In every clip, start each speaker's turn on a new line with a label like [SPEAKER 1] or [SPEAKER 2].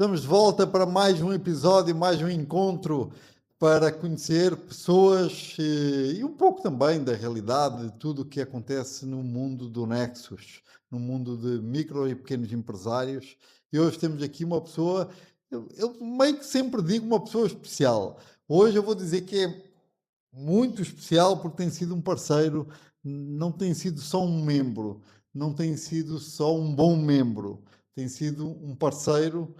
[SPEAKER 1] Estamos de volta para mais um episódio, mais um encontro para conhecer pessoas e um pouco também da realidade de tudo o que acontece no mundo do Nexus, no mundo de micro e pequenos empresários. E hoje temos aqui uma pessoa, eu meio que sempre digo uma pessoa especial. Hoje eu vou dizer que é muito especial porque tem sido um parceiro, não tem sido só um membro, não tem sido só um bom membro, tem sido um parceiro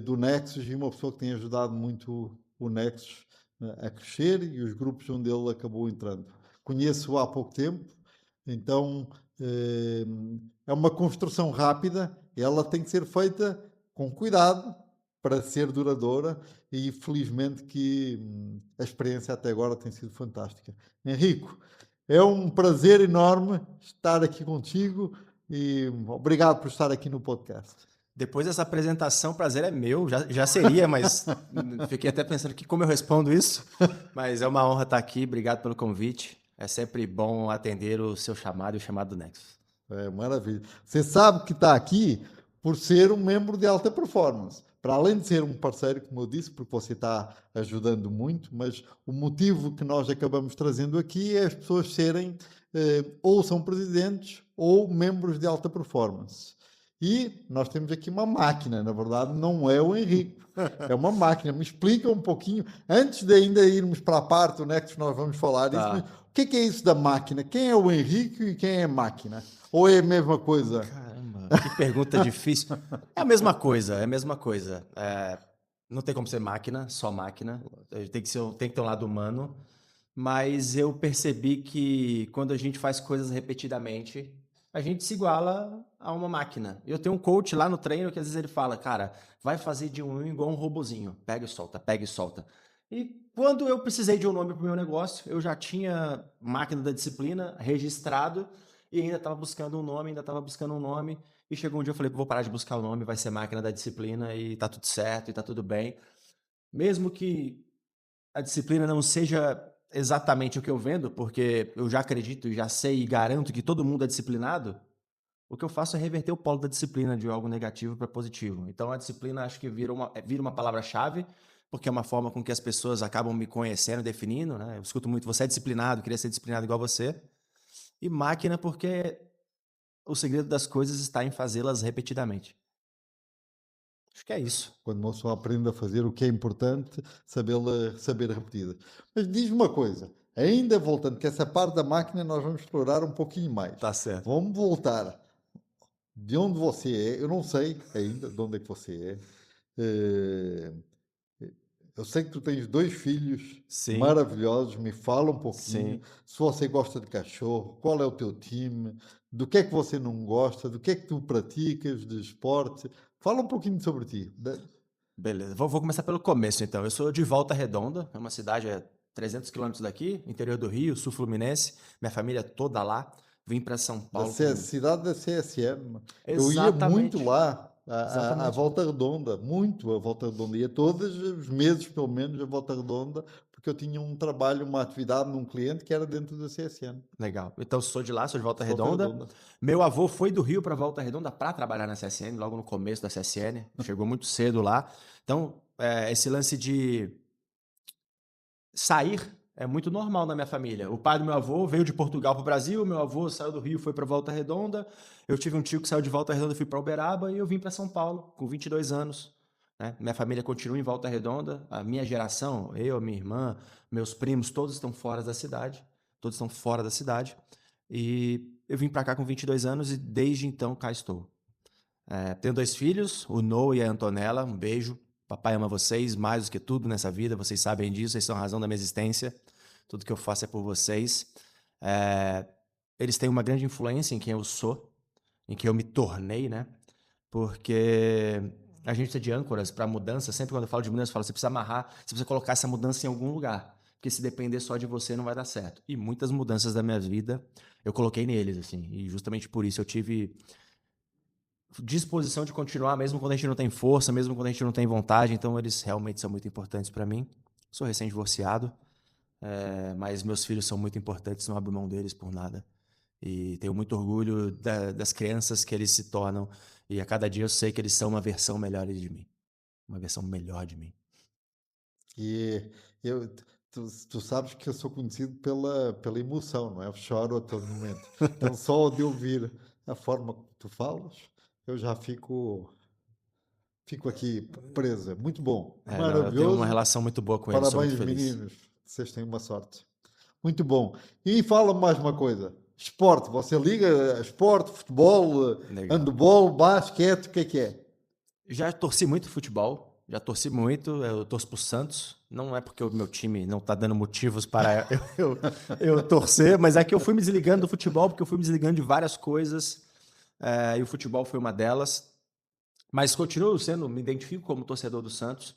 [SPEAKER 1] do Nexus e uma pessoa que tem ajudado muito o Nexus a crescer e os grupos onde ele acabou entrando. Conheço-o há pouco tempo, então eh, é uma construção rápida, ela tem que ser feita com cuidado para ser duradoura e felizmente que a experiência até agora tem sido fantástica. Henrico, é um prazer enorme estar aqui contigo e obrigado por estar aqui no podcast.
[SPEAKER 2] Depois dessa apresentação, o prazer é meu, já seria, mas fiquei até pensando que como eu respondo isso, mas é uma honra estar aqui, obrigado pelo convite, é sempre bom atender o seu chamado e o chamado do Nexus.
[SPEAKER 1] É maravilha. Você sabe que está aqui por ser um membro de alta performance. Para além de ser um parceiro, como eu disse, porque você está ajudando muito, mas o motivo que nós acabamos trazendo aqui é as pessoas serem ou são presidentes ou membros de alta performance. E nós temos aqui uma máquina, na verdade, não é o Henrique, é uma máquina. Me explica um pouquinho, antes de ainda irmos para a parte do Nexus, nós vamos falar disso, mas o
[SPEAKER 2] Tá.
[SPEAKER 1] que é isso da máquina? Quem é o Henrique e quem é a máquina? Ou é a mesma coisa?
[SPEAKER 2] Caramba, que pergunta difícil. É a mesma coisa, é a mesma coisa. Não tem como ser máquina, só máquina, tem que ter um lado humano, mas eu percebi que quando a gente faz coisas repetidamente, a gente se iguala a uma máquina. Eu tenho um coach lá no treino que às vezes ele fala, cara, vai fazer de um igual um robozinho, pega e solta, pega e solta. E quando eu precisei de um nome para o meu negócio, eu já tinha máquina da disciplina registrado e ainda estava buscando um nome, ainda estava buscando um nome. E chegou um dia eu falei, vou parar de buscar o nome, vai ser máquina da disciplina e tá tudo certo e tá tudo bem. Mesmo que a disciplina não seja exatamente o que eu vendo, porque eu já acredito e já sei e garanto que todo mundo é disciplinado, o que eu faço é reverter o polo da disciplina de algo negativo para positivo. Então a disciplina acho que vira uma palavra-chave, porque é uma forma com que as pessoas acabam me conhecendo, definindo, né? Eu escuto muito, você é disciplinado, queria ser disciplinado igual você. E máquina porque o segredo das coisas está em fazê-las repetidamente. Acho que é isso.
[SPEAKER 1] Quando uma pessoa aprende a fazer o que é importante, saber repetir. Mas diz-me uma coisa, ainda voltando, que essa parte da máquina nós vamos explorar um pouquinho mais.
[SPEAKER 2] Tá certo.
[SPEAKER 1] Vamos voltar de onde você é, eu não sei ainda de onde é que você é. Eu sei que tu tens dois filhos
[SPEAKER 2] Sim,
[SPEAKER 1] maravilhosos, me fala um pouquinho.
[SPEAKER 2] sim.
[SPEAKER 1] Se você gosta de cachorro, qual é o teu time, do que é que você não gosta, do que é que tu praticas de esporte. Fala um pouquinho sobre ti.
[SPEAKER 2] Beleza, vou começar pelo começo então. Eu sou de Volta Redonda, é uma cidade a 300 quilômetros daqui, interior do Rio, sul fluminense. Minha família é toda lá. Vim para São Paulo com.
[SPEAKER 1] Cidade da CSM. Eu ia muito
[SPEAKER 2] Exatamente,
[SPEAKER 1] lá, à
[SPEAKER 2] exatamente.
[SPEAKER 1] Volta Redonda, muito à Volta Redonda. Ia todos os meses, pelo menos, à Volta Redonda, porque eu tinha um trabalho, uma atividade num cliente que era dentro da CSN.
[SPEAKER 2] Legal. Então sou de lá, sou de Volta
[SPEAKER 1] Volta
[SPEAKER 2] Redonda.
[SPEAKER 1] Redonda.
[SPEAKER 2] Meu avô foi do Rio para Volta Redonda para trabalhar na CSN, logo no começo da CSN. Chegou muito cedo lá. Então, esse lance de sair é muito normal na minha família. O pai do meu avô veio de Portugal para o Brasil, meu avô saiu do Rio, foi para Volta Redonda. Eu tive um tio que saiu de Volta Redonda e fui para Uberaba e eu vim para São Paulo com 22 anos. Né? Minha família continua em Volta Redonda. A minha geração, eu, minha irmã, meus primos, todos estão fora da cidade. Todos estão fora da cidade. E eu vim para cá com 22 anos e desde então cá estou. Tenho dois filhos, o Noah e a Antonella. Um beijo. Papai ama vocês mais do que tudo nessa vida. Vocês sabem disso, vocês são a razão da minha existência. Tudo que eu faço é por vocês. É, Eles têm uma grande influência em quem eu sou, em quem eu me tornei, né? Porque a gente precisa de âncoras para mudança. Sempre quando eu falo de mudança, eu falo, você precisa amarrar, você precisa colocar essa mudança em algum lugar. Porque se depender só de você, não vai dar certo. E muitas mudanças da minha vida eu coloquei neles, assim. E justamente por isso eu tive disposição de continuar, mesmo quando a gente não tem força, mesmo quando a gente não tem vontade. Então, eles realmente são muito importantes para mim. Sou recém-divorciado, mas meus filhos são muito importantes, não abro mão deles por nada. E tenho muito orgulho das crianças que eles se tornam. E a cada dia eu sei que eles são uma versão melhor de mim. uma versão melhor de mim.
[SPEAKER 1] E eu, tu sabes que eu sou conhecido pela emoção, não é? Eu choro a todo momento. Então, só de ouvir a forma que tu falas, eu já fico aqui presa. Muito bom,
[SPEAKER 2] Não, eu tenho uma
[SPEAKER 1] maravilhoso.
[SPEAKER 2] relação muito boa com ele, sou muito
[SPEAKER 1] Parabéns,
[SPEAKER 2] feliz.
[SPEAKER 1] meninos. Vocês têm uma sorte. Muito bom. E fala-me mais uma coisa. Esporte, você liga a esporte, futebol,
[SPEAKER 2] Legal.
[SPEAKER 1] handebol, basquete, o que é?
[SPEAKER 2] Já torci muito futebol, já torci muito, eu torço pro Santos. Não é porque o meu time não tá dando motivos para eu torcer, mas é que eu fui me desligando do futebol, porque eu fui me desligando de várias coisas, e o futebol foi uma delas. Mas continuo sendo, me identifico como torcedor do Santos.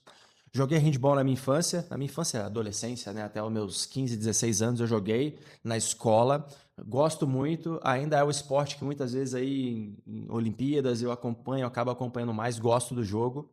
[SPEAKER 2] Joguei handball na minha infância, adolescência, né, até os meus 15, 16 anos eu joguei na escola. Gosto muito, ainda é o esporte que muitas vezes aí em Olimpíadas eu acompanho, eu acabo acompanhando mais, gosto do jogo.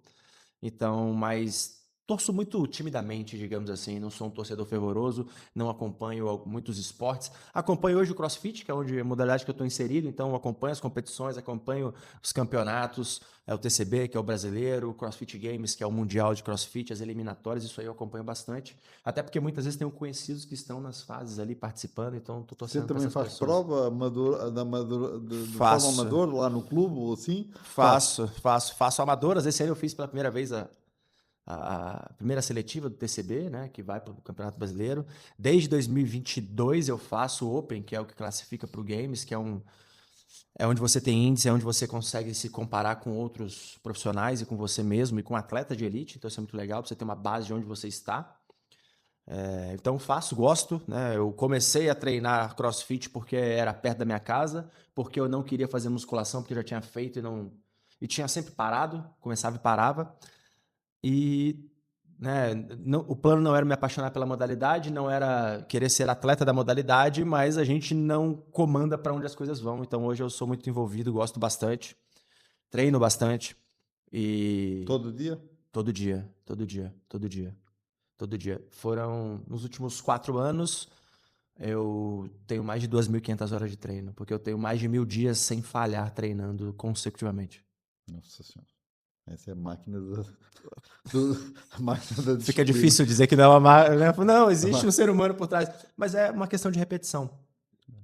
[SPEAKER 2] Então, mas torço muito timidamente, digamos assim. Não sou um torcedor fervoroso, não acompanho muitos esportes. Acompanho hoje o CrossFit, que é onde a modalidade que eu estou inserido, então acompanho as competições, acompanho os campeonatos, o TCB, que é o brasileiro, o CrossFit Games, que é o mundial de CrossFit, as eliminatórias, isso aí eu acompanho bastante. Até porque muitas vezes tenho conhecidos que estão nas fases ali participando, então estou
[SPEAKER 1] Você
[SPEAKER 2] torcendo para
[SPEAKER 1] também
[SPEAKER 2] essas
[SPEAKER 1] faz
[SPEAKER 2] pessoas.
[SPEAKER 1] prova de forma
[SPEAKER 2] Faço.
[SPEAKER 1] amador lá no clube ou assim? Faz.
[SPEAKER 2] Faço amadoras. Esse ano eu fiz pela primeira vez a primeira seletiva do TCB, né, que vai para o Campeonato Brasileiro. Desde 2022 eu faço o Open, que é o que classifica para o Games, que é onde você tem índice, é onde você consegue se comparar com outros profissionais e com você mesmo e com atleta de elite. Então isso é muito legal para você ter uma base de onde você está. Então faço, gosto, né? Eu comecei a treinar CrossFit porque era perto da minha casa, porque eu não queria fazer musculação, porque eu já tinha feito e tinha sempre parado, começava e parava. E, né, o plano não era me apaixonar pela modalidade, não era querer ser atleta da modalidade, mas a gente não comanda para onde as coisas vão. Então hoje eu sou muito envolvido, gosto bastante, treino bastante e
[SPEAKER 1] Todo dia?
[SPEAKER 2] todo dia, todo dia, todo dia, todo dia. Foram nos últimos 4 anos eu tenho mais de 2.500 horas de treino, porque eu tenho mais de 1.000 dias sem falhar treinando consecutivamente.
[SPEAKER 1] Nossa Senhora. Essa é a máquina a máquina da
[SPEAKER 2] Fica
[SPEAKER 1] disciplina.
[SPEAKER 2] difícil dizer que não é né? Não, existe um ser humano por trás. Mas é uma questão de repetição.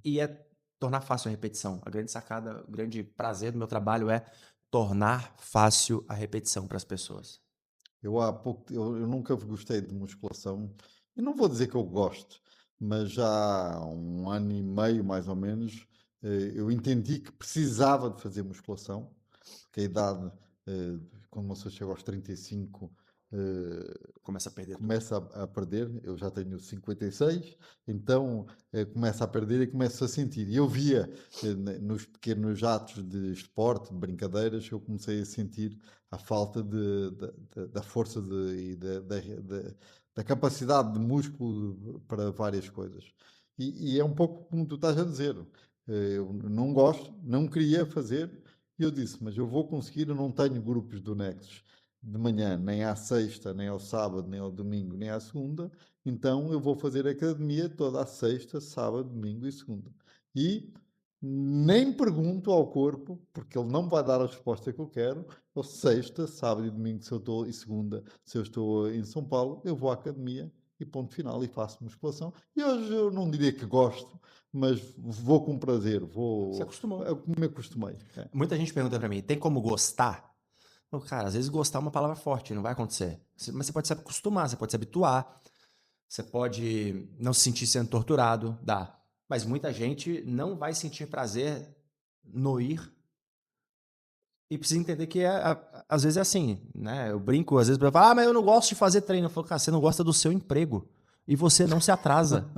[SPEAKER 2] E é tornar fácil a repetição. A grande sacada, o grande prazer do meu trabalho é tornar fácil a repetição para as pessoas.
[SPEAKER 1] Eu nunca gostei de musculação. E não vou dizer que eu gosto, mas já há um ano e meio, mais ou menos, eu entendi que precisava de fazer musculação, porque a idade, eh, quando uma pessoa chega aos 35,
[SPEAKER 2] Começa a perder tudo.
[SPEAKER 1] começa a perder. Eu já tenho 56, então começa a perder e começo a sentir. E eu via nos pequenos atos de esporte, de brincadeiras, eu comecei a sentir a falta da força e da capacidade de músculo para várias coisas. E é um pouco como tu estás a dizer. Eu não gosto, não queria fazer, e eu disse, mas eu vou conseguir, eu não tenho grupos do Nexus de manhã, nem à sexta, nem ao sábado, nem ao domingo, nem à segunda, então eu vou fazer academia toda a sexta, sábado, domingo e segunda. E nem pergunto ao corpo, porque ele não me vai dar a resposta que eu quero. Ou sexta, sábado e domingo, se eu estou, e segunda, se eu estou em São Paulo, eu vou à academia e ponto final, e faço musculação. E hoje eu não diria que gosto, mas vou com prazer,
[SPEAKER 2] Se
[SPEAKER 1] é
[SPEAKER 2] acostumou.
[SPEAKER 1] como me acostumei. É.
[SPEAKER 2] Muita gente pergunta para mim, tem como gostar? Pô, cara, às vezes gostar é uma palavra forte, não vai acontecer. Mas você pode se acostumar, você pode se habituar, você pode não se sentir sendo torturado, dá. Mas muita gente não vai sentir prazer no ir e precisa entender que às vezes é assim, né? Eu brinco, às vezes, eu falo, mas eu não gosto de fazer treino. Eu falo, cara, você não gosta do seu emprego e você não se atrasa.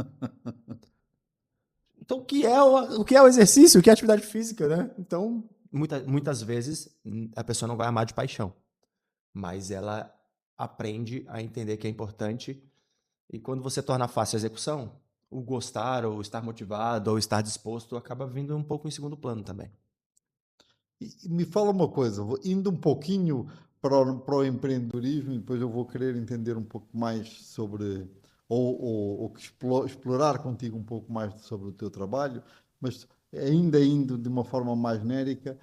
[SPEAKER 2] Então, o que é o exercício? O que é a atividade física, né? Então, muitas vezes a pessoa não vai amar de paixão, mas ela aprende a entender que é importante. E quando você torna fácil a execução, o gostar, ou estar motivado, ou estar disposto, acaba vindo um pouco em segundo plano também.
[SPEAKER 1] E me fala uma coisa, indo um pouquinho para o empreendedorismo, e depois eu vou querer entender um pouco mais sobre, ou que explorar contigo um pouco mais sobre o teu trabalho, mas ainda indo de uma forma mais genérica,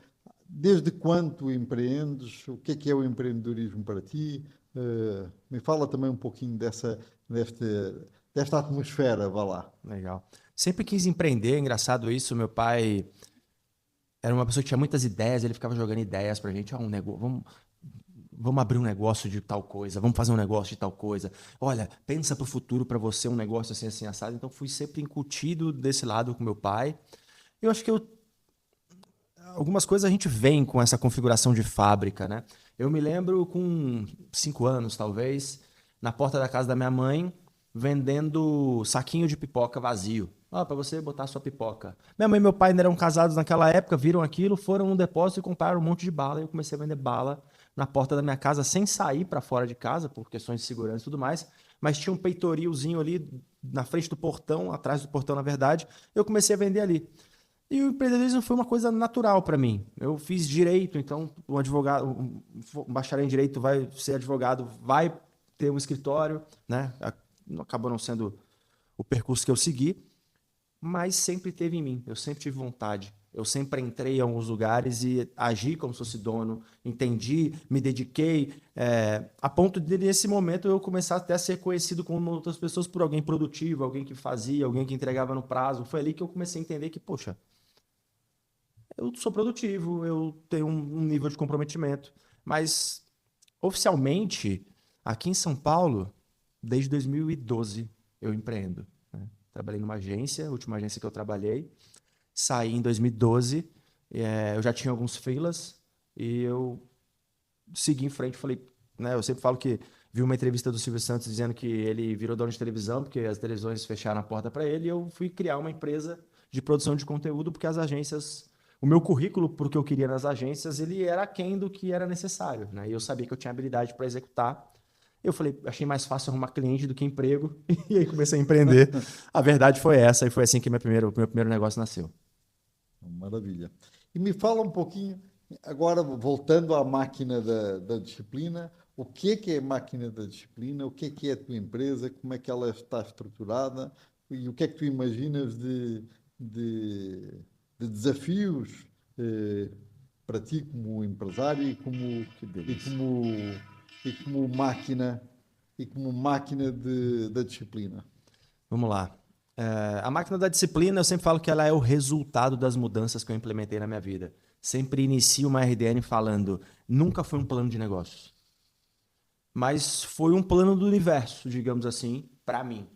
[SPEAKER 1] desde quando tu empreendes? O que é o empreendedorismo para ti? Me fala também um pouquinho desta atmosfera, vá lá.
[SPEAKER 2] Legal. Sempre quis empreender, é engraçado isso. Meu pai era uma pessoa que tinha muitas ideias, ele ficava jogando ideias pra gente. Um negócio, vamos abrir um negócio de tal coisa, vamos fazer um negócio de tal coisa. Olha, pensa pro futuro para você um negócio assim, assim, assado. Então fui sempre incutido desse lado com meu pai. Eu acho que algumas coisas a gente vem com essa configuração de fábrica, né? Eu me lembro com 5 anos, talvez, na porta da casa da minha mãe, vendendo saquinho de pipoca vazio. Para você botar sua pipoca. Minha mãe e meu pai ainda eram casados naquela época, viram aquilo, foram no depósito e compraram um monte de bala. E eu comecei a vender bala na porta da minha casa, sem sair para fora de casa, por questões de segurança e tudo mais. Mas tinha um peitorilzinho ali na frente do portão, atrás do portão, na verdade. Eu comecei a vender ali. E o empreendedorismo foi uma coisa natural para mim. Eu fiz direito, então um advogado, um bacharel em direito vai ser advogado, vai ter um escritório, né? Acabou não sendo o percurso que eu segui, mas sempre teve em mim. Eu sempre tive vontade. Eu sempre entrei em alguns lugares e agi como se fosse dono, entendi, me dediquei, a ponto de, nesse momento, eu começar até a ser conhecido como outras pessoas por alguém produtivo, alguém que fazia, alguém que entregava no prazo. Foi ali que eu comecei a entender que, poxa, eu sou produtivo, eu tenho um nível de comprometimento, mas oficialmente, aqui em São Paulo, desde 2012 eu empreendo, né? Trabalhei numa agência, a última agência que eu trabalhei, saí em 2012, eu já tinha alguns freelas e eu segui em frente, falei, né, eu sempre falo que vi uma entrevista do Silvio Santos dizendo que ele virou dono de televisão porque as televisões fecharam a porta para ele e eu fui criar uma empresa de produção de conteúdo porque as agências, o meu currículo para o que eu queria nas agências, ele era aquém do que era necessário, né? E eu sabia que eu tinha habilidade para executar. Eu falei, achei mais fácil arrumar cliente do que emprego e aí comecei a empreender. A verdade foi essa e foi assim que meu primeiro negócio nasceu.
[SPEAKER 1] Maravilha. E me fala um pouquinho, agora voltando à máquina da disciplina, o que é a máquina da disciplina? O que é a tua empresa? Como é que ela está estruturada? E o que é que tu imaginas de, de desafios para ti como empresário
[SPEAKER 2] Que delícia.
[SPEAKER 1] e como máquina da disciplina?
[SPEAKER 2] Vamos lá. A máquina da disciplina, eu sempre falo que ela é o resultado das mudanças que eu implementei na minha vida. Sempre inicio uma RDN falando, nunca foi um plano de negócios, mas foi um plano do universo, digamos assim, para mim.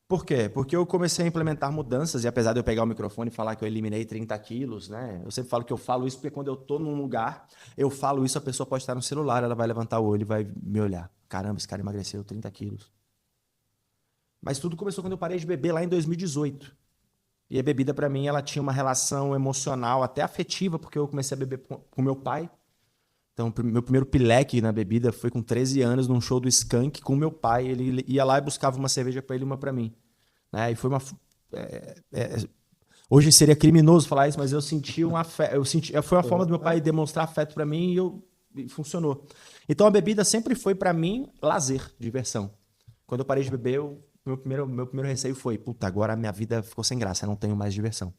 [SPEAKER 2] Por quê? Porque eu comecei a implementar mudanças e apesar de eu pegar o microfone e falar que eu eliminei 30 quilos, né? Eu sempre falo que eu falo isso porque quando eu tô num lugar, eu falo isso, a pessoa pode estar no celular, ela vai levantar o olho e vai me olhar. Caramba, esse cara emagreceu 30 quilos. Mas tudo começou quando eu parei de beber lá em 2018. E a bebida, para mim, ela tinha uma relação emocional, até afetiva, porque eu comecei a beber com meu pai. Então, meu primeiro pileque na bebida foi com 13 anos, num show do Skank, com meu pai. Ele ia lá e buscava uma cerveja para ele e uma para mim. Né? E foi uma. é, é, Hoje seria criminoso falar isso, mas eu senti um afeto. Foi uma forma do meu pai demonstrar afeto para mim e funcionou. Então, a bebida sempre foi, para mim, lazer, diversão. Quando eu parei de beber, meu primeiro receio foi: puta, agora a minha vida ficou sem graça, eu não tenho mais diversão.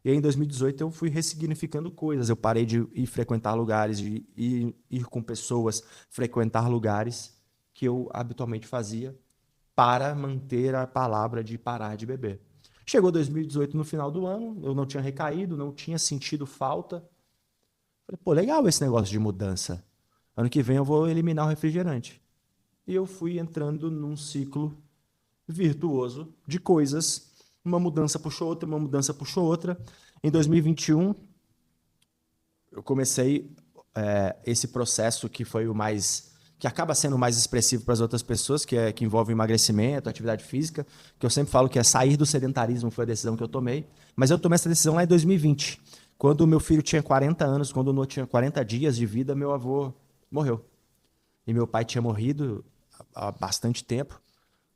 [SPEAKER 2] E aí, em 2018, eu fui ressignificando coisas. Eu parei de ir frequentar lugares, de ir com pessoas, frequentar lugares que eu habitualmente fazia para manter a palavra de parar de beber. Chegou 2018 no final do ano, eu não tinha recaído, não tinha sentido falta. Falei, pô, legal esse negócio de mudança. Ano que vem eu vou eliminar o refrigerante. E eu fui entrando num ciclo virtuoso de coisas. Uma mudança puxou outra, uma mudança puxou outra. Em 2021, eu comecei esse processo que foi o mais, que acaba sendo o mais expressivo para as outras pessoas, que envolve emagrecimento, atividade física, que eu sempre falo que é sair do sedentarismo foi a decisão que eu tomei. Mas eu tomei essa decisão lá em 2020, quando o meu filho tinha 40 anos, quando o Noah tinha 40 dias de vida, meu avô morreu. E meu pai tinha morrido há bastante tempo.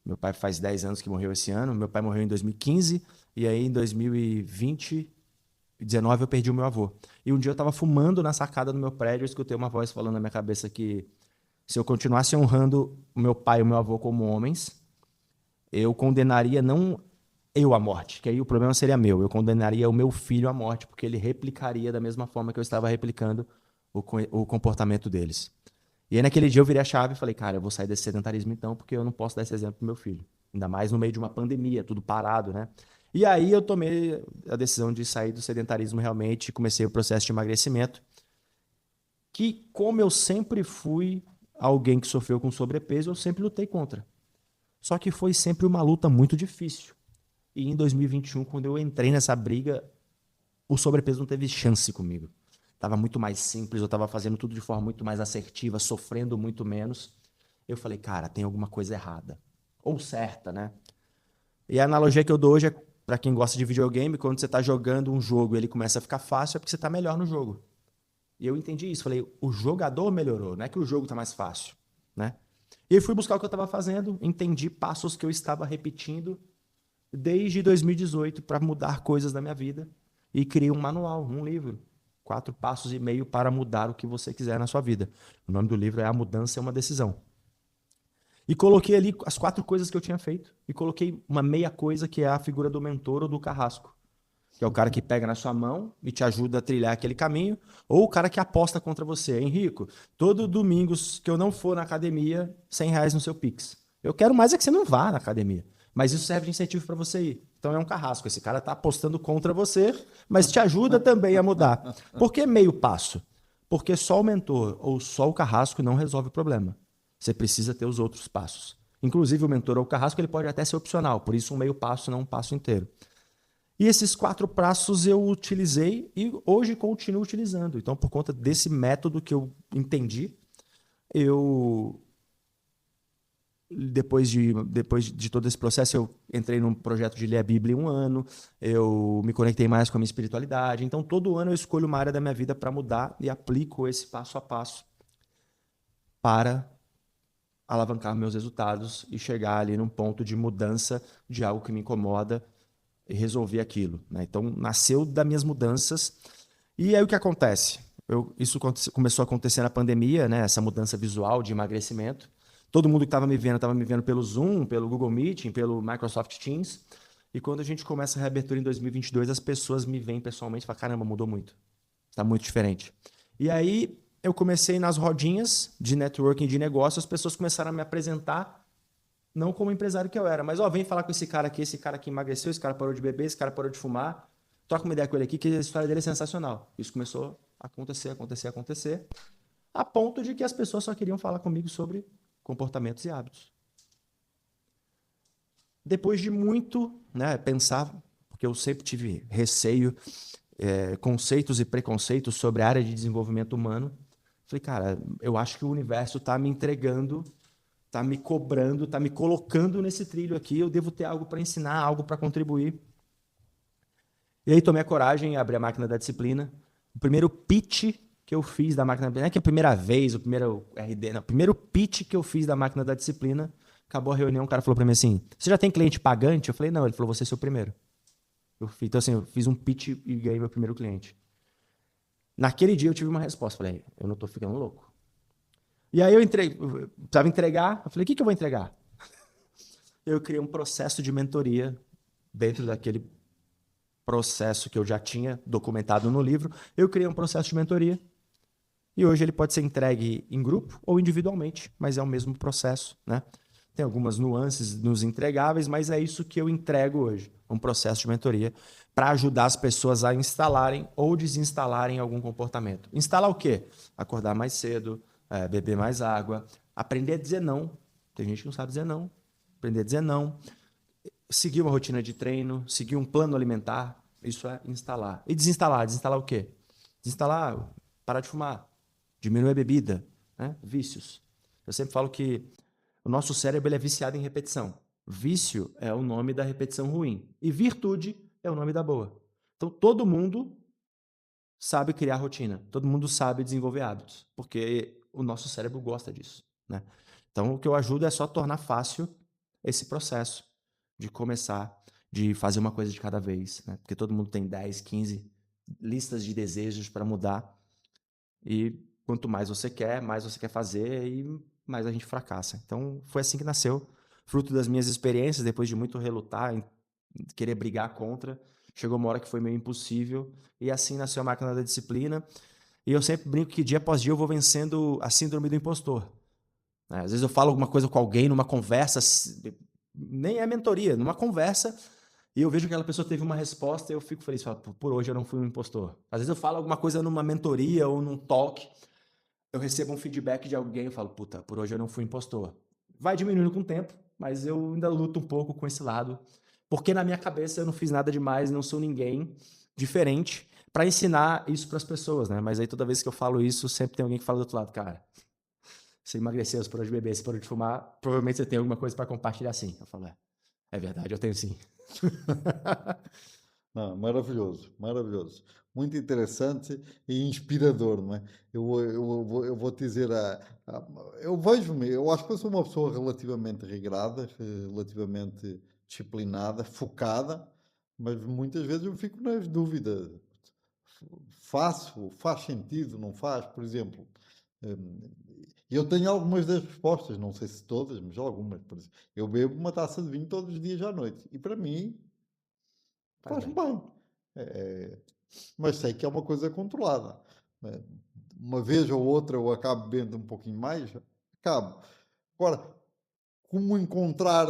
[SPEAKER 2] Meu pai faz 10 anos que morreu esse ano. Meu pai morreu em 2015. E aí, em 2020, 19, eu perdi o meu avô. E um dia eu estava fumando na sacada do meu prédio. Eu escutei uma voz falando na minha cabeça que se eu continuasse honrando o meu pai e o meu avô como homens, eu condenaria não eu à morte, que aí o problema seria meu. Eu condenaria o meu filho à morte, porque ele replicaria da mesma forma que eu estava replicando o comportamento deles. E aí naquele dia eu virei a chave e falei, cara, eu vou sair desse sedentarismo então, porque eu não posso dar esse exemplo pro meu filho. Ainda mais no meio de uma pandemia, tudo parado, né? E aí eu tomei a decisão de sair do sedentarismo realmente, comecei o processo de emagrecimento, que como eu sempre fui alguém que sofreu com sobrepeso, eu sempre lutei contra. Só que foi sempre uma luta muito difícil. E em 2021, quando eu entrei nessa briga, o sobrepeso não teve chance comigo. Tava muito mais simples, eu estava fazendo tudo de forma muito mais assertiva, sofrendo muito menos. Eu falei, cara, tem alguma coisa errada. Ou certa, né? E a analogia que eu dou hoje é para quem gosta de videogame, quando você está jogando um jogo e ele começa a ficar fácil, é porque você está melhor no jogo. E eu entendi isso. Falei, o jogador melhorou, não é que o jogo está mais fácil, né? E eu fui buscar o que eu estava fazendo, entendi passos que eu estava repetindo desde 2018 para mudar coisas na minha vida e criei um manual, um livro, 4 passos e meio para mudar o que você quiser na sua vida. O nome do livro é A Mudança é uma Decisão. E coloquei ali as 4 coisas que eu tinha feito e coloquei uma meia coisa que é a figura do mentor ou do carrasco, que é o cara que pega na sua mão e te ajuda a trilhar aquele caminho, ou o cara que aposta contra você. Henrico, todo domingo que eu não for na academia, R$ 100 no seu Pix. Eu quero mais é que você não vá na academia. Mas isso serve de incentivo para você ir. Então é um carrasco. Esse cara está apostando contra você, mas te ajuda também a mudar. Por que meio passo? Porque só o mentor ou só o carrasco não resolve o problema. Você precisa ter os outros passos. Inclusive o mentor ou o carrasco ele pode até ser opcional, por isso um meio passo, não um passo inteiro. E esses 4 passos eu utilizei e hoje continuo utilizando. Então, por conta desse método que eu entendi, eu depois de todo esse processo, eu entrei num projeto de ler a Bíblia em um ano, eu me conectei mais com a minha espiritualidade. Então, todo ano eu escolho uma área da minha vida para mudar e aplico esse passo a passo para alavancar meus resultados e chegar ali num ponto de mudança de algo que me incomoda e resolver aquilo, né? Então, nasceu das minhas mudanças. E aí o que acontece? Isso começou a acontecer na pandemia, né? Essa mudança visual de emagrecimento. Todo mundo que estava me vendo pelo Zoom, pelo Google Meeting, pelo Microsoft Teams. E quando a gente começa a reabertura em 2022, as pessoas me veem pessoalmente e falam, caramba, mudou muito. Está muito diferente. E aí eu comecei nas rodinhas de networking de negócio, as pessoas começaram a me apresentar, não como empresário que eu era, mas ó, vem falar com esse cara aqui emagreceu, esse cara parou de beber, esse cara parou de fumar. Troca uma ideia com ele aqui, que a história dele é sensacional. Isso começou a acontecer, a ponto de que as pessoas só queriam falar comigo sobre comportamentos e hábitos. Depois de muito, né, pensar, porque eu sempre tive receio, conceitos e preconceitos sobre a área de desenvolvimento humano, falei, cara, eu acho que o universo está me entregando, está me cobrando, está me colocando nesse trilho aqui, eu devo ter algo para ensinar, algo para contribuir. E aí tomei a coragem, abri a máquina da disciplina. O primeiro pitch que eu fiz da máquina da disciplina, não é que a primeira vez, o primeiro RD, não, o primeiro pitch que eu fiz da máquina da disciplina, acabou a reunião, o cara falou para mim assim, você já tem cliente pagante? Eu falei, não. Ele falou, você é seu primeiro. Então assim, eu fiz um pitch e ganhei meu primeiro cliente. Naquele dia eu tive uma resposta, falei, eu não tô ficando louco. E aí eu precisava entregar, eu falei, o que eu vou entregar? Eu criei um processo de mentoria dentro daquele processo que eu já tinha documentado no livro, eu criei um processo de mentoria e hoje ele pode ser entregue em grupo ou individualmente, mas é o mesmo processo, né? Tem algumas nuances nos entregáveis, mas é isso que eu entrego hoje, um processo de mentoria para ajudar as pessoas a instalarem ou desinstalarem algum comportamento. Instalar o quê? Acordar mais cedo, beber mais água, aprender a dizer não. Tem gente que não sabe dizer não. Aprender a dizer não, seguir uma rotina de treino, seguir um plano alimentar, isso é instalar. E desinstalar? Desinstalar o quê? Desinstalar, parar de fumar, diminuir a bebida, né? Vícios. Eu sempre falo que o nosso cérebro ele é viciado em repetição. Vício é o nome da repetição ruim. E virtude é o nome da boa. Então todo mundo sabe criar rotina. Todo mundo sabe desenvolver hábitos. Porque o nosso cérebro gosta disso, né? Então o que eu ajudo é só tornar fácil esse processo de começar, de fazer uma coisa de cada vez, né? Porque todo mundo tem 10, 15 listas de desejos para mudar e quanto mais você quer fazer e mais a gente fracassa. Então foi assim que nasceu, fruto das minhas experiências, depois de muito relutar, querer brigar contra. Chegou uma hora que foi meio impossível. E assim nasceu a máquina da disciplina. E eu sempre brinco que dia após dia eu vou vencendo a síndrome do impostor. Às vezes eu falo alguma coisa com alguém numa conversa, nem é mentoria, numa conversa, e eu vejo que aquela pessoa teve uma resposta e eu fico feliz. Falo, por hoje eu não fui um impostor. Às vezes eu falo alguma coisa numa mentoria ou num talk, eu recebo um feedback de alguém e falo, puta, por hoje eu não fui impostor. Vai diminuindo com o tempo, mas eu ainda luto um pouco com esse lado, porque na minha cabeça eu não fiz nada demais, não sou ninguém diferente para ensinar isso para as pessoas, né? Mas aí toda vez que eu falo isso, sempre tem alguém que fala do outro lado, cara, você emagreceu, você parou de beber, você parou de fumar, provavelmente você tem alguma coisa para compartilhar sim. Eu falo, é verdade, eu tenho sim.
[SPEAKER 1] Não, maravilhoso, maravilhoso. Muito interessante e inspirador, não é? Eu vou te dizer, eu vejo-me, eu acho que eu sou uma pessoa relativamente regrada, relativamente disciplinada, focada, mas muitas vezes eu fico nas dúvidas. Faz sentido, não faz? Por exemplo, hum, eu tenho algumas das respostas, não sei se todas, mas algumas. Por exemplo, eu bebo uma taça de vinho todos os dias à noite e para mim
[SPEAKER 2] Faz
[SPEAKER 1] faz-me
[SPEAKER 2] bem.
[SPEAKER 1] bem. É, mas sei que é uma coisa controlada. Né? Uma vez ou outra eu acabo bebendo um pouquinho mais, acabo. Agora, como encontrar,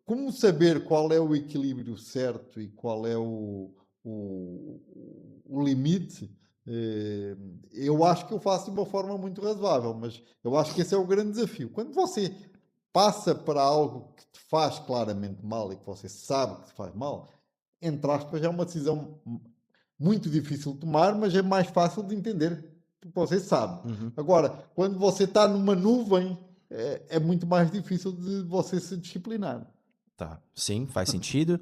[SPEAKER 1] como saber qual é o equilíbrio certo e qual é o, o limite, eh, eu acho que eu faço de uma forma muito razoável, mas eu acho que esse é o grande desafio. Quando você passa para algo que te faz claramente mal e que você sabe que te faz mal, entre aspas, é uma decisão muito difícil de tomar, mas é mais fácil de entender, porque você sabe.
[SPEAKER 2] Uhum.
[SPEAKER 1] Agora, quando você está numa nuvem, é muito mais difícil de você se disciplinar.
[SPEAKER 2] Tá, sim, faz sentido.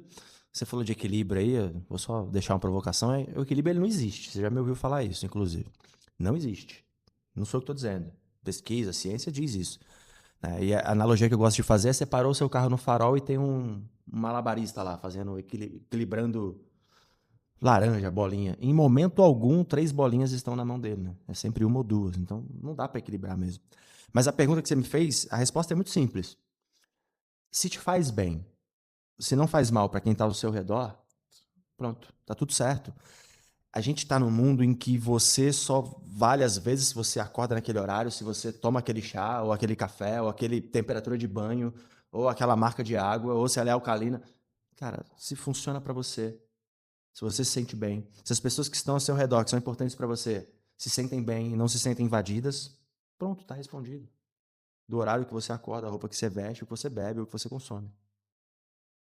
[SPEAKER 2] Você falou de equilíbrio aí, eu vou só deixar uma provocação. O equilíbrio ele não existe. Você já me ouviu falar isso, inclusive. Não existe. Não sou eu que estou dizendo. Pesquisa, ciência diz isso. E a analogia que eu gosto de fazer é: você parou o seu carro no farol e tem um malabarista lá fazendo, equilibrando laranja, bolinha. Em momento algum, 3 bolinhas estão na mão dele, né? É sempre uma ou duas. Então não dá para equilibrar mesmo. Mas a pergunta que você me fez, a resposta é muito simples. Se te faz bem, se não faz mal para quem está ao seu redor, pronto, tá tudo certo. A gente está num mundo em que você só vale às vezes se você acorda naquele horário, se você toma aquele chá, ou aquele café, ou aquele temperatura de banho, ou aquela marca de água, ou se ela é alcalina. Cara, se funciona para você, se você se sente bem, se as pessoas que estão ao seu redor, que são importantes para você, se sentem bem e não se sentem invadidas, pronto, tá respondido. Do horário que você acorda, a roupa que você veste, o que você bebe, o que você consome.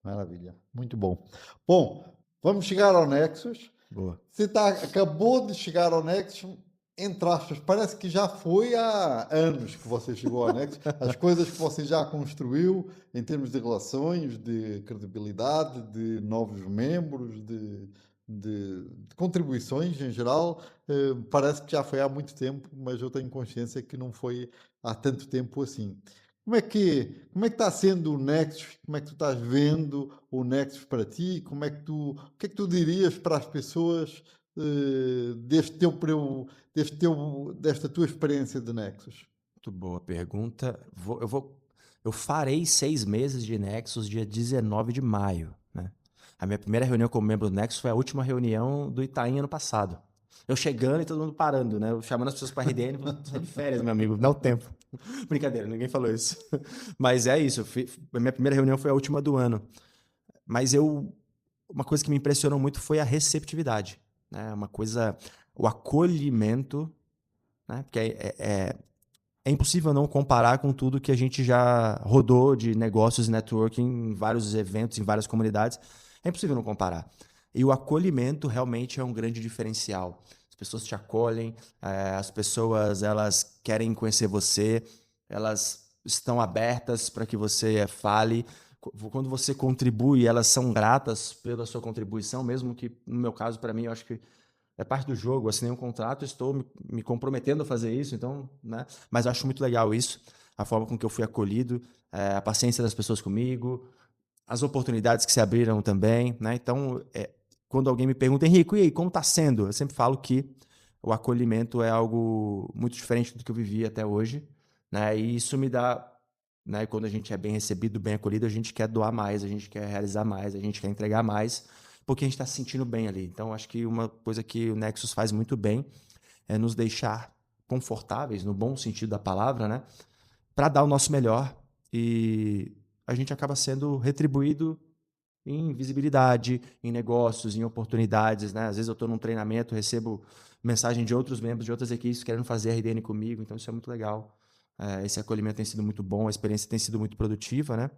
[SPEAKER 1] Maravilha, muito bom. Bom, vamos chegar ao Nexus.
[SPEAKER 2] Boa.
[SPEAKER 1] Acabou de chegar ao Nexus, entre aspas, parece que já foi há anos que você chegou ao Nexus. As coisas que você já construiu em termos de relações, de credibilidade, de novos membros, de contribuições em geral, parece que já foi há muito tempo, mas eu tenho consciência que não foi há tanto tempo assim. Como é que está sendo o Nexus? Como é que tu estás vendo o Nexus para ti? O que é que tu dirias para as pessoas desta tua experiência de Nexus?
[SPEAKER 2] Muito boa pergunta. Eu farei 6 meses de Nexus dia 19 de maio, né? A minha primeira reunião como membro do Nexus foi a última reunião do Itaim ano passado. Eu chegando e todo mundo parando, né? Eu chamando as pessoas para RDN, você é de férias, meu amigo, dá o tempo. Brincadeira, ninguém falou isso. Mas é isso, a minha primeira reunião foi a última do ano. Mas uma coisa que me impressionou muito foi a receptividade, né? O acolhimento, né? Porque é impossível não comparar com tudo que a gente já rodou de negócios e networking em vários eventos, em várias comunidades. É impossível não comparar. E o acolhimento realmente é um grande diferencial. As pessoas te acolhem, as pessoas elas querem conhecer você, elas estão abertas para que você fale. Quando você contribui, elas são gratas pela sua contribuição, mesmo que, no meu caso, para mim, eu acho que é parte do jogo, assinei um contrato, estou me comprometendo a fazer isso, então, né? Mas eu acho muito legal isso, a forma com que eu fui acolhido, a paciência das pessoas comigo, as oportunidades que se abriram também, né? Então, quando alguém me pergunta, Henrico, e aí, como está sendo? Eu sempre falo que o acolhimento é algo muito diferente do que eu vivi até hoje, né? E isso me dá né? E quando a gente é bem recebido, bem acolhido, a gente quer doar mais, a gente quer realizar mais, a gente quer entregar mais, porque a gente está se sentindo bem ali. Então, acho que uma coisa que o Nexus faz muito bem é nos deixar confortáveis, no bom sentido da palavra, né? Para dar o nosso melhor e a gente acaba sendo retribuído em visibilidade, em negócios, em oportunidades, né? Às vezes eu estou num treinamento, recebo mensagem de outros membros de outras equipes querendo fazer RDN comigo, então isso é muito legal. Esse acolhimento tem sido muito bom, a experiência tem sido muito produtiva, né?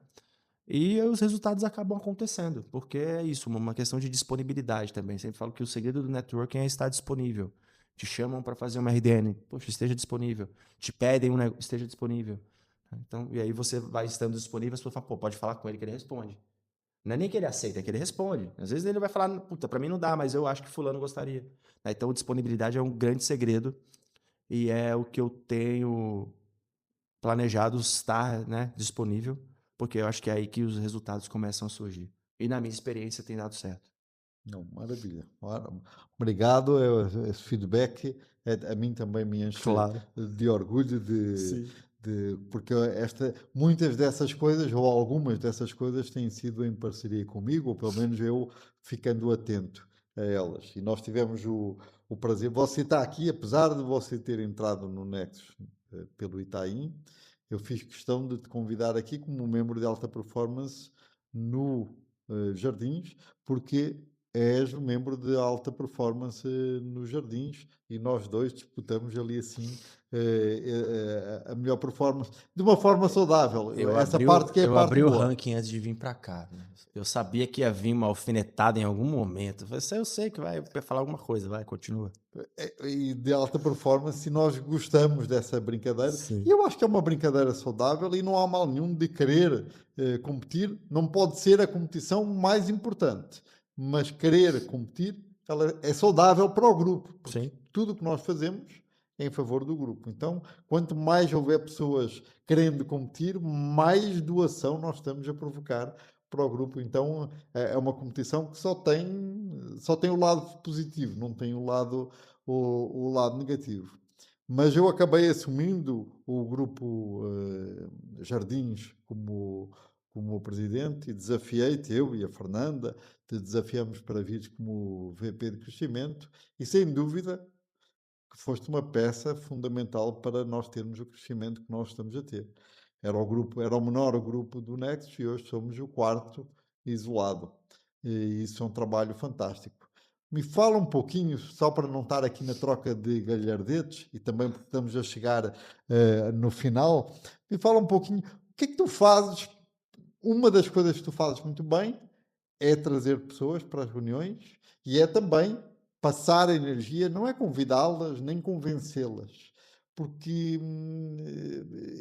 [SPEAKER 2] E os resultados acabam acontecendo, porque é isso, uma questão de disponibilidade também. Sempre falo que o segredo do networking é estar disponível. Te chamam para fazer uma RDN, poxa, esteja disponível. Te pedem esteja disponível. Então, e aí você vai estando disponível, as pessoas falam, pô, pode falar com ele que ele responde. Não é nem que ele aceita, é que ele responde. Às vezes ele vai falar, puta, para mim não dá, mas eu acho que fulano gostaria. Então, disponibilidade é um grande segredo e é o que eu tenho planejado estar, né, disponível, porque eu acho que é aí que os resultados começam a surgir. E na minha experiência tem dado certo.
[SPEAKER 1] Não, maravilha. Ora, obrigado. Esse feedback a mim também me enche
[SPEAKER 2] Claro.
[SPEAKER 1] de orgulho
[SPEAKER 2] Sim.
[SPEAKER 1] porque muitas dessas coisas, ou algumas dessas coisas, têm sido em parceria comigo, ou pelo menos eu ficando atento a elas. E nós tivemos o prazer. Você está aqui, apesar de você ter entrado no Nexus pelo Itaim, eu fiz questão de te convidar aqui como membro de alta performance no Jardins, porque és um membro de alta performance nos Jardins e nós dois disputamos ali assim a melhor performance de uma forma saudável. Essa parte que é a
[SPEAKER 2] Eu
[SPEAKER 1] parte
[SPEAKER 2] abri o
[SPEAKER 1] boa.
[SPEAKER 2] ranking antes de vir para cá, né? Eu sabia que ia vir uma alfinetada em algum momento. Eu falei, eu sei que vai falar alguma coisa, vai, continua.
[SPEAKER 1] E de alta performance e nós gostamos dessa brincadeira. E
[SPEAKER 2] Sim.
[SPEAKER 1] eu acho que é uma brincadeira saudável e não há mal nenhum de querer competir. Não pode ser a competição mais importante, mas querer competir ela é saudável para o grupo, porque
[SPEAKER 2] Sim.
[SPEAKER 1] tudo o que nós fazemos é em favor do grupo. Então, quanto mais houver pessoas querendo competir, mais doação nós estamos a provocar para o grupo. Então, é uma competição que só tem o lado positivo, não tem o lado negativo. Mas eu acabei assumindo o grupo Jardins como presidente e desafiei-te, eu e a Fernanda, te desafiamos para vires como VP de crescimento e sem dúvida que foste uma peça fundamental para nós termos o crescimento que nós estamos a ter. Era o menor grupo do Nexus e hoje somos o quarto isolado. E isso é um trabalho fantástico. Me fala um pouquinho, só para não estar aqui na troca de galhardetes, e também porque estamos a chegar no final, me fala um pouquinho, o que é que tu fazes? Uma das coisas que tu fazes muito bem é trazer pessoas para as reuniões e é também passar a energia, não é convidá-las nem convencê-las, porque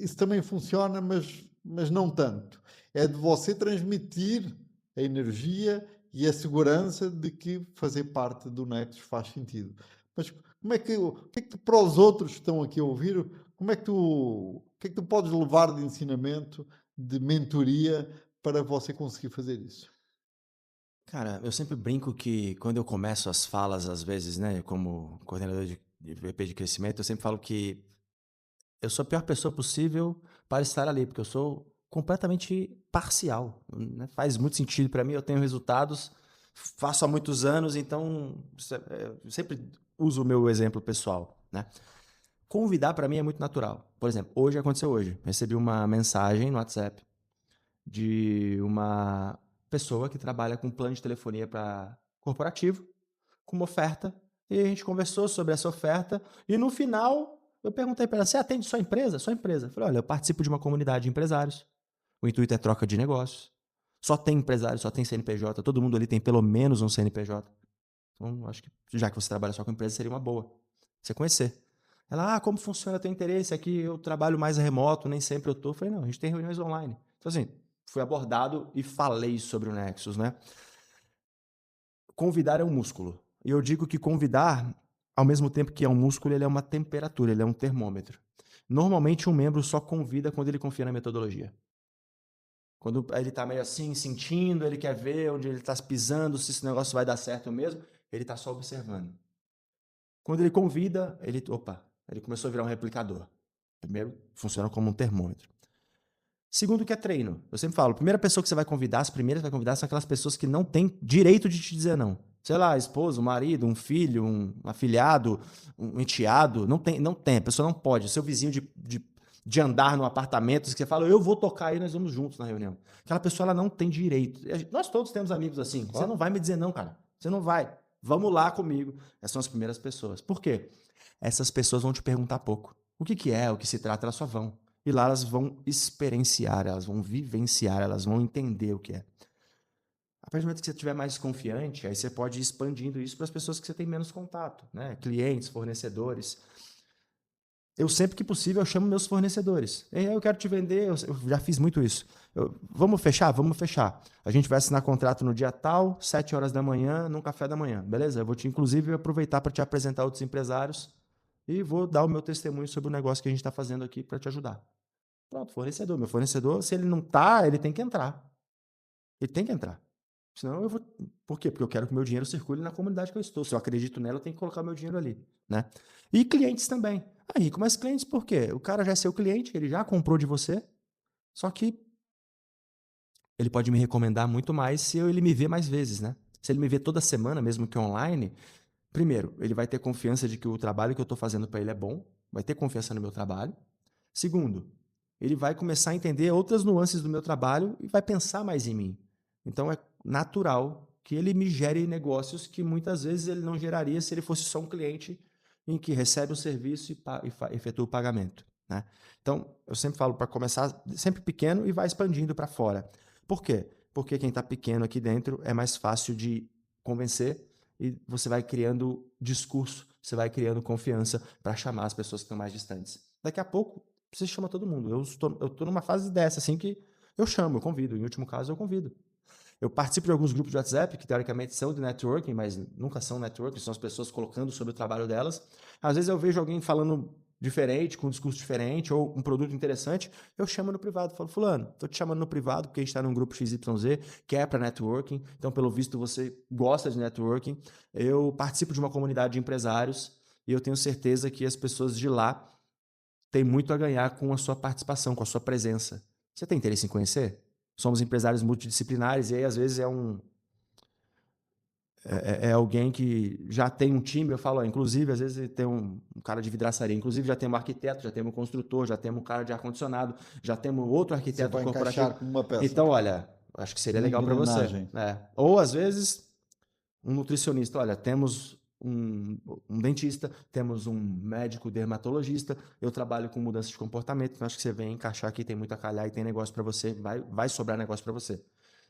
[SPEAKER 1] isso também funciona, mas não tanto. É de você transmitir a energia e a segurança de que fazer parte do Nexus faz sentido. Mas o que é que para os outros que estão aqui a ouvir, o que é que tu podes levar de ensinamento, de mentoria para você conseguir fazer isso?
[SPEAKER 2] Cara, eu sempre brinco que quando eu começo as falas, às vezes, né, como coordenador de VP de crescimento, eu sempre falo que eu sou a pior pessoa possível para estar ali, porque eu sou completamente parcial, né? Faz muito sentido para mim, eu tenho resultados, faço há muitos anos, então eu sempre uso o meu exemplo pessoal, né? Convidar para mim é muito natural. Por exemplo, aconteceu hoje, recebi uma mensagem no WhatsApp de uma pessoa que trabalha com plano de telefonia para corporativo, com uma oferta, e a gente conversou sobre essa oferta, e no final eu perguntei para ela, você atende sua empresa? Sua empresa. Eu falei, olha, eu participo de uma comunidade de empresários, o intuito é troca de negócios, só tem empresário, só tem CNPJ, todo mundo ali tem pelo menos um CNPJ. Então, acho que já que você trabalha só com empresa, seria uma boa você conhecer. Ela, como funciona teu interesse? Aqui eu trabalho mais remoto, nem sempre eu tô. Eu falei, não, a gente tem reuniões online. Então, assim, fui abordado e falei sobre o Nexus, né? Convidar é um músculo. E eu digo que convidar, ao mesmo tempo que é um músculo, ele é uma temperatura, ele é um termômetro. Normalmente um membro só convida quando ele confia na metodologia. Quando ele está meio assim, sentindo, ele quer ver onde ele está pisando, se esse negócio vai dar certo mesmo, ele está só observando. Quando ele convida, ele começou a virar um replicador. Primeiro, funciona como um termômetro. Segundo, que é treino. Eu sempre falo, a primeira pessoa que você vai convidar, as primeiras que vai convidar são aquelas pessoas que não têm direito de te dizer não. Sei lá, esposo, marido, um filho, um afilhado, um enteado. Não tem. A pessoa não pode. O seu vizinho de andar no apartamento, que você fala, eu vou tocar aí, nós vamos juntos na reunião. Aquela pessoa, ela não tem direito. Nós todos temos amigos assim. Você não vai me dizer não, cara. Você não vai. Vamos lá comigo. Essas são as primeiras pessoas. Por quê? Essas pessoas vão te perguntar pouco. O que é, o que se trata, elas só vão. E lá elas vão experienciar, elas vão vivenciar, elas vão entender o que é. A partir do momento que você estiver mais confiante, aí você pode ir expandindo isso para as pessoas que você tem menos contato, né? Clientes, fornecedores. Eu sempre que possível eu chamo meus fornecedores. Ei, eu quero te vender, eu já fiz muito isso. Vamos fechar? Vamos fechar. A gente vai assinar contrato no dia tal, 7 horas da manhã, num café da manhã. Beleza? Eu vou te, inclusive, aproveitar para te apresentar outros empresários e vou dar o meu testemunho sobre o negócio que a gente está fazendo aqui para te ajudar. Pronto, fornecedor. Meu fornecedor, se ele não tá, ele tem que entrar. Ele tem que entrar. Senão eu vou. Por quê? Porque eu quero que o meu dinheiro circule na comunidade que eu estou. Se eu acredito nela, eu tenho que colocar meu dinheiro ali, né? E clientes também. Ah, Rico, mas clientes por quê? O cara já é seu cliente, ele já comprou de você, só que ele pode me recomendar muito mais se ele me ver mais vezes, né? Se ele me ver toda semana, mesmo que online, primeiro, ele vai ter confiança de que o trabalho que eu estou fazendo para ele é bom, vai ter confiança no meu trabalho. Segundo, ele vai começar a entender outras nuances do meu trabalho e vai pensar mais em mim. Então é natural que ele me gere negócios que muitas vezes ele não geraria se ele fosse só um cliente em que recebe o serviço e efetua o pagamento, né? Então, eu sempre falo para começar sempre pequeno e vai expandindo para fora. Por quê? Porque quem está pequeno aqui dentro é mais fácil de convencer e você vai criando discurso, você vai criando confiança para chamar as pessoas que estão mais distantes. Daqui a pouco, você chama todo mundo. Eu estou numa fase dessa, assim, que eu chamo, eu convido. Em último caso, eu convido. Eu participo de alguns grupos de WhatsApp que teoricamente são de networking, mas nunca são networking, são as pessoas colocando sobre o trabalho delas. Às vezes eu vejo alguém falando diferente, com um discurso diferente, ou um produto interessante, eu chamo no privado, falo, fulano, estou te chamando no privado porque a gente está num grupo XYZ, que é para networking, então pelo visto você gosta de networking, eu participo de uma comunidade de empresários e eu tenho certeza que as pessoas de lá têm muito a ganhar com a sua participação, com a sua presença. Você tem interesse em conhecer? Somos empresários multidisciplinares e aí às vezes é alguém que já tem um time, eu falo, inclusive, às vezes tem um cara de vidraçaria, inclusive já temos um arquiteto, já temos um construtor, já temos um cara de ar-condicionado, já temos outro
[SPEAKER 1] Você
[SPEAKER 2] arquiteto
[SPEAKER 1] vai
[SPEAKER 2] corporativo.
[SPEAKER 1] encaixar como uma peça.
[SPEAKER 2] Então, olha, acho que seria
[SPEAKER 1] Uma
[SPEAKER 2] legal para você.
[SPEAKER 1] engrenagem.
[SPEAKER 2] Ou, às vezes, um nutricionista, olha, temos um dentista, temos um médico dermatologista, eu trabalho com mudança de comportamento, então acho que você vem encaixar aqui, tem muito a calhar e tem negócio para você, vai sobrar negócio para você.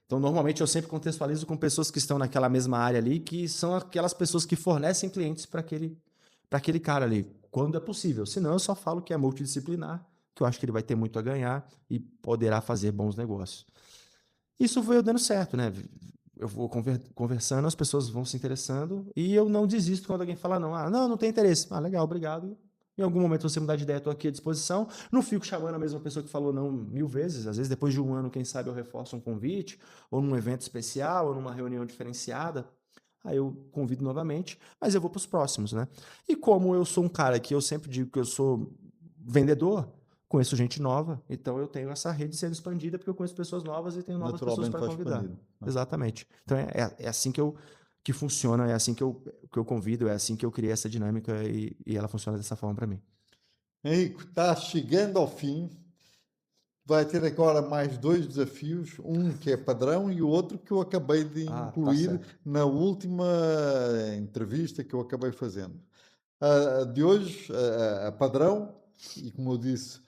[SPEAKER 2] Então, normalmente, eu sempre contextualizo com pessoas que estão naquela mesma área ali, que são aquelas pessoas que fornecem clientes para aquele cara ali, quando é possível. Senão, eu só falo que é multidisciplinar, que eu acho que ele vai ter muito a ganhar e poderá fazer bons negócios. Isso veio dando certo, né? Eu vou conversando, as pessoas vão se interessando e eu não desisto quando alguém fala não. Ah, não tem interesse. Ah, legal, obrigado. Em algum momento você mudar de ideia, estou aqui à disposição. Não fico chamando a mesma pessoa que falou não 1000 vezes. Às vezes, depois de um ano, quem sabe eu reforço um convite, ou num evento especial, ou numa reunião diferenciada. Aí eu convido novamente, mas eu vou para os próximos, né? E como eu sou um cara que eu sempre digo que eu sou vendedor, conheço gente nova, então eu tenho essa rede sendo expandida porque eu conheço pessoas novas e tenho novas pessoas
[SPEAKER 1] Naturalmente
[SPEAKER 2] para
[SPEAKER 1] vai
[SPEAKER 2] convidar.
[SPEAKER 1] expandindo.
[SPEAKER 2] Exatamente. Então é assim que funciona, é assim que eu convido, é assim que eu criei essa dinâmica e ela funciona dessa forma para mim.
[SPEAKER 1] Henrique, está chegando ao fim. Vai ter agora mais dois desafios, um que é padrão e o outro que eu acabei de
[SPEAKER 2] Tá
[SPEAKER 1] incluir
[SPEAKER 2] certo.
[SPEAKER 1] na última entrevista que eu acabei fazendo. De hoje, a padrão, e como eu disse,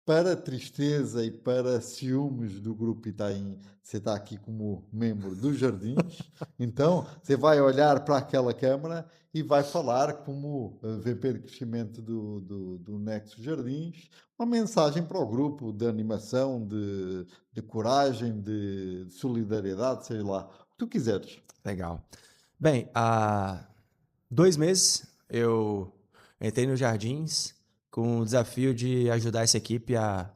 [SPEAKER 1] para tristeza e para ciúmes do grupo Itaim, você está aqui como membro dos Jardins, então você vai olhar para aquela câmara e vai falar como VP de crescimento do Nexo Jardins, uma mensagem para o grupo de animação, de coragem, de solidariedade, sei lá, o que tu quiseres.
[SPEAKER 2] Legal. Bem, há 2 meses eu entrei nos Jardins com o desafio de ajudar essa equipe a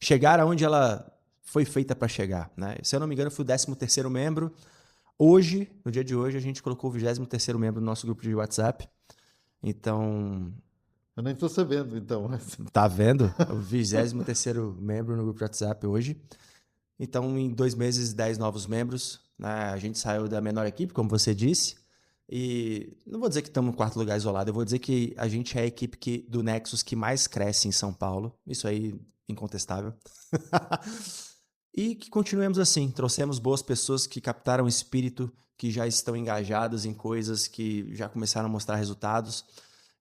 [SPEAKER 2] chegar aonde ela foi feita para chegar, né? Se eu não me engano, eu fui o 13º membro. Hoje, no dia de hoje, a gente colocou o 23º membro no nosso grupo de WhatsApp. Então,
[SPEAKER 1] Eu nem estou sabendo, então.
[SPEAKER 2] Tá vendo? O 23º membro no grupo de WhatsApp hoje. Então, em 2 meses, 10 novos membros, né? A gente saiu da menor equipe, como você disse, e não vou dizer que estamos no quarto lugar isolado, eu vou dizer que a gente é a equipe do Nexus que mais cresce em São Paulo, isso aí incontestável. E que continuemos assim, trouxemos boas pessoas que captaram o espírito, que já estão engajadas em coisas que já começaram a mostrar resultados.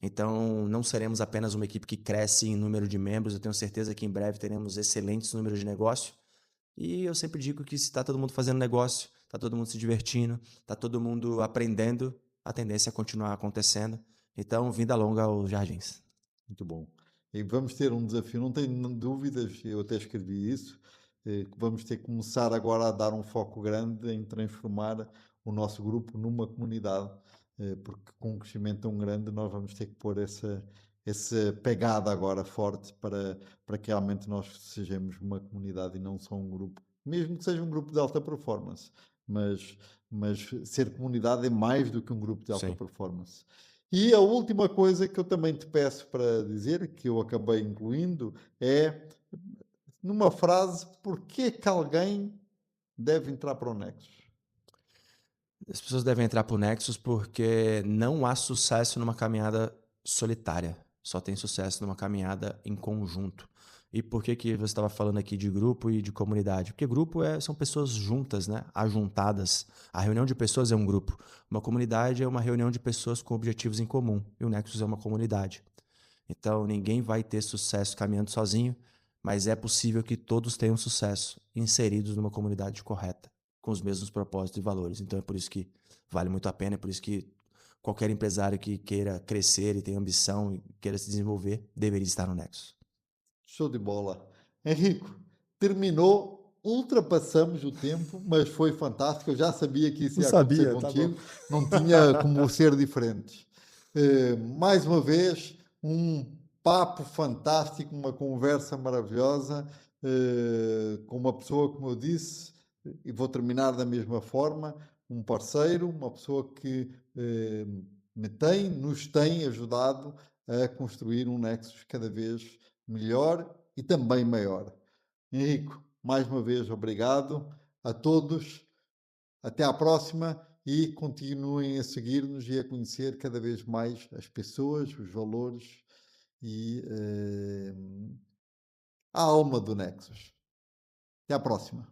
[SPEAKER 2] Então, não seremos apenas uma equipe que cresce em número de membros, eu tenho certeza que em breve teremos excelentes números de negócio. E eu sempre digo que se está todo mundo fazendo negócio, está todo mundo se divertindo, está todo mundo aprendendo, a tendência é continuar acontecendo. Então, vinda longa aos Jardins.
[SPEAKER 1] Muito bom. E vamos ter um desafio, não tenho dúvidas, eu até escrevi isso, que vamos ter que começar agora a dar um foco grande em transformar o nosso grupo numa comunidade, porque com um crescimento tão grande nós vamos ter que pôr essa pegada agora forte para que realmente nós sejamos uma comunidade e não só um grupo, mesmo que seja um grupo de alta performance, mas, mas ser comunidade é mais do que um grupo de alta
[SPEAKER 2] Sim.
[SPEAKER 1] performance. E a última coisa que eu também te peço para dizer, que eu acabei incluindo, é, numa frase, porquê que alguém deve entrar para o Nexus?
[SPEAKER 2] As pessoas devem entrar para o Nexus porque não há sucesso numa caminhada solitária. Só tem sucesso numa caminhada em conjunto. E por que você estava falando aqui de grupo e de comunidade? Porque grupo são pessoas juntas, né? Ajuntadas. A reunião de pessoas é um grupo. Uma comunidade é uma reunião de pessoas com objetivos em comum. E o Nexus é uma comunidade. Então, ninguém vai ter sucesso caminhando sozinho, mas é possível que todos tenham sucesso inseridos numa comunidade correta, com os mesmos propósitos e valores. Então, é por isso que vale muito a pena, é por isso que qualquer empresário que queira crescer e tenha ambição e queira se desenvolver, deveria estar no Nexus.
[SPEAKER 1] Show de bola. Henrico, terminou, ultrapassamos o tempo, mas foi fantástico. Eu já sabia que isso
[SPEAKER 2] Não
[SPEAKER 1] ia acontecer
[SPEAKER 2] sabia, tá bom.
[SPEAKER 1] contigo, não tinha como ser diferente. Mais uma vez, um papo fantástico, uma conversa maravilhosa, com uma pessoa, como eu disse, e vou terminar da mesma forma, um parceiro, uma pessoa que nos tem ajudado a construir um Nexus cada vez melhor e também maior. Henrico, mais uma vez, obrigado a todos. Até à próxima e continuem a seguir-nos e a conhecer cada vez mais as pessoas, os valores e a alma do Nexus. Até à próxima.